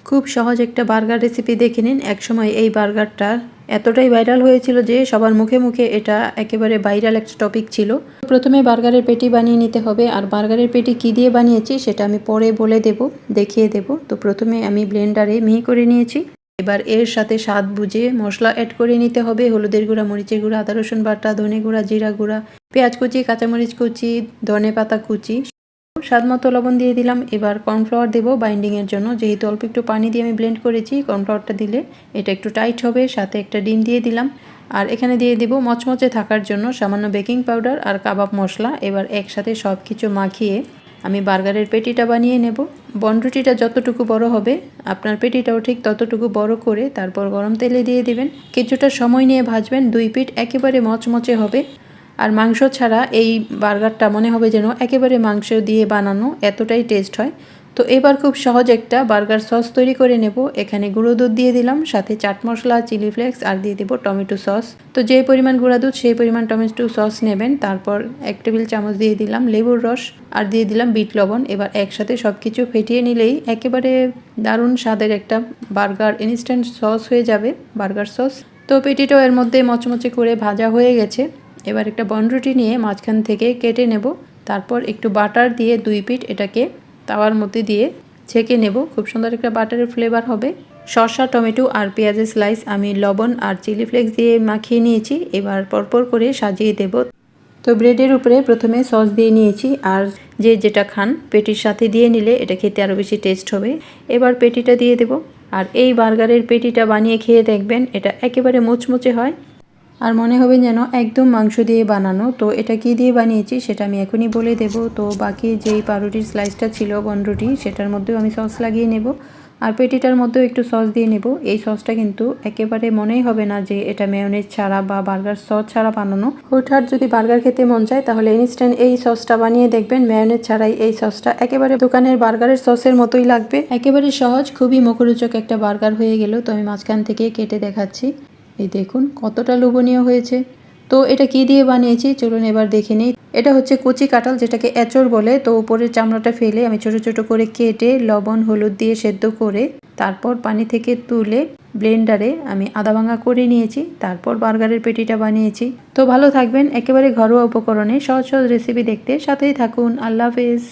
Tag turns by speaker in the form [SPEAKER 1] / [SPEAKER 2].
[SPEAKER 1] খুব সহজ একটা বার্গার রেসিপি দেখে নিন। একসময় এই বার্গারটা এতটাই ভাইরাল হয়েছিল যে সবার মুখে মুখে এটা একেবারে ভাইরাল একটা টপিক ছিল। প্রথমে বার্গারের পেটি বানিয়ে নিতে হবে, আর বার্গারের পেটি কি দিয়ে বানিয়েছি সেটা আমি পরে বলে দেব, দেখিয়ে দেব। তো প্রথমে আমি ব্লেন্ডারে মিহি করে নিয়েছি। এবার এর সাথে স্বাদ বুঝে মশলা অ্যাড করে নিতে হবে। হলুদের গুঁড়া, মরিচের গুঁড়া, আদা রসুন বাটা, ধনে গুঁড়া, জিরা গুঁড়া, পেঁয়াজ কুচি, কাঁচামরিচ কুচি, ধনে পাতা কুচি, স্বাদ মতো লবণ দিয়ে দিলাম। এবার কর্নফ্লাওয়ার দেবো বাইন্ডিংয়ের জন্য, যেহেতু অল্প একটু পানি দিয়ে আমি ব্লেন্ড করেছি। কর্নফ্লাওয়ারটা দিলে এটা একটু টাইট হবে। সাথে একটা ডিম দিয়ে দিলাম, আর এখানে দিয়ে দেব মচমচে থাকার জন্য সামান্য বেকিং পাউডার আর কাবাব মশলা। এবার একসাথে সব কিছু মাখিয়ে আমি বার্গারের পেটিটা বানিয়ে নেব। বনরুটিটা যতটুকু বড় হবে আপনার পেটিটাও ঠিক ততটুকু বড় করে তারপর গরম তেলে দিয়ে দিবেন। কিছুটা সময় নিয়ে ভাজবেন, দুই পিঠ একেবারে মচমচে হবে। আর মাংস ছাড়া এই বার্গারটা মনে হবে যেন একেবারে মাংস দিয়ে বানানো, এতটাই টেস্ট হয়। তো এবার খুব সহজ একটা বার্গার সস তৈরি করে নেব। এখানে গুঁড়ো দুধ দিয়ে দিলাম, সাথে চাট মশলা, চিলি ফ্লেক্স আর দিয়ে দেবো টমেটো সস। তো যে পরিমাণ গুঁড়া দুধ সেই পরিমাণ টমেটো সস নেবেন। তারপর 1 টেবিল চামচ দিয়ে দিলাম লেবুর রস আর দিয়ে দিলাম বিট লবণ। এবার একসাথে সব কিছু ফেটিয়ে নিলেই একেবারে দারুণ স্বাদের একটা বার্গার ইনস্ট্যান্ট সস হয়ে যাবে, বার্গার সস। তো পেটিটাও এর মধ্যে মচমচে করে ভাজা হয়ে গেছে। এবার একটা বনরুটি নিয়ে মাঝখান থেকে কেটে নেব। তারপর একটু বাটার দিয়ে দুই পিঠ এটাকে তাওয়ার মধ্যে দিয়ে ছেঁকে নেব। খুব সুন্দর একটা বাটারের ফ্লেভার হবে। শসা, টমেটো আর পেঁয়াজের স্লাইস আমি লবণ আর চিলি ফ্লেক্স দিয়ে মাখিয়ে নিয়েছি। এবার পরপর করে সাজিয়ে দেব। তো ব্রেডের উপরে প্রথমে সস দিয়ে নিয়েছি, আর যে যেটা খান পেটির সাথে দিয়ে নিলে এটা খেতে আরও বেশি টেস্ট হবে। এবার পেটিটা দিয়ে দেব, আর এই বার্গারের পেটিটা বানিয়ে খেয়ে দেখবেন, এটা একেবারে মুচমুচে হয় আর মনে হবে যেন একদম মাংস দিয়ে বানানো। তো এটা কি দিয়ে বানিয়েছি সেটা আমি এখনই বলে দেব। তো বাকি যেই পাউরুটির স্লাইসটা ছিল বনরুটি, সেটার মধ্যেও আমি সস লাগিয়ে নেব, আর পেটিটার মধ্যেও একটু সস দিয়ে নেব। এই সসটা কিন্তু একেবারে মনেই হবে না যে এটা মেয়োনেজ ছাড়া বা বার্গার সস ছাড়া বানানো। হুটহাট যদি বার্গার খেতে মন চায় তাহলে ইনস্ট্যান্ট এই সসটা বানিয়ে দেখবেন। মেয়োনেজ ছাড়াই এই সসটা একেবারে দোকানের বার্গারের সসের মতোই লাগবে। একেবারে সহজ, খুবই মুখরোচক একটা বার্গার হয়ে গেল। তো আমি মাঝখান থেকে কেটে দেখাচ্ছি। এই দেখুন কতটা লোভনীয় হয়েছে। তো এটা কি দিয়ে বানিয়েছি চলুন এবার দেখে নিই। এটা হচ্ছে কচি কাঁঠাল, যেটাকে এঁচড় বলে। তো উপরের চামড়াটা ফেলে আমি ছোট ছোট করে কেটে লবণ হলুদ দিয়ে সেদ্ধ করে তারপর পানি থেকে তুলে ব্লেন্ডারে আমি আধা ভাঙা করে নিয়েছি। তারপর বার্গারের পেটিটা বানিয়েছি। তো ভালো থাকবেন, একেবারে ঘরোয়া উপকরণে সহজ সহজ রেসিপি দেখতে সাথেই থাকুন। আল্লাহ হাফেজ।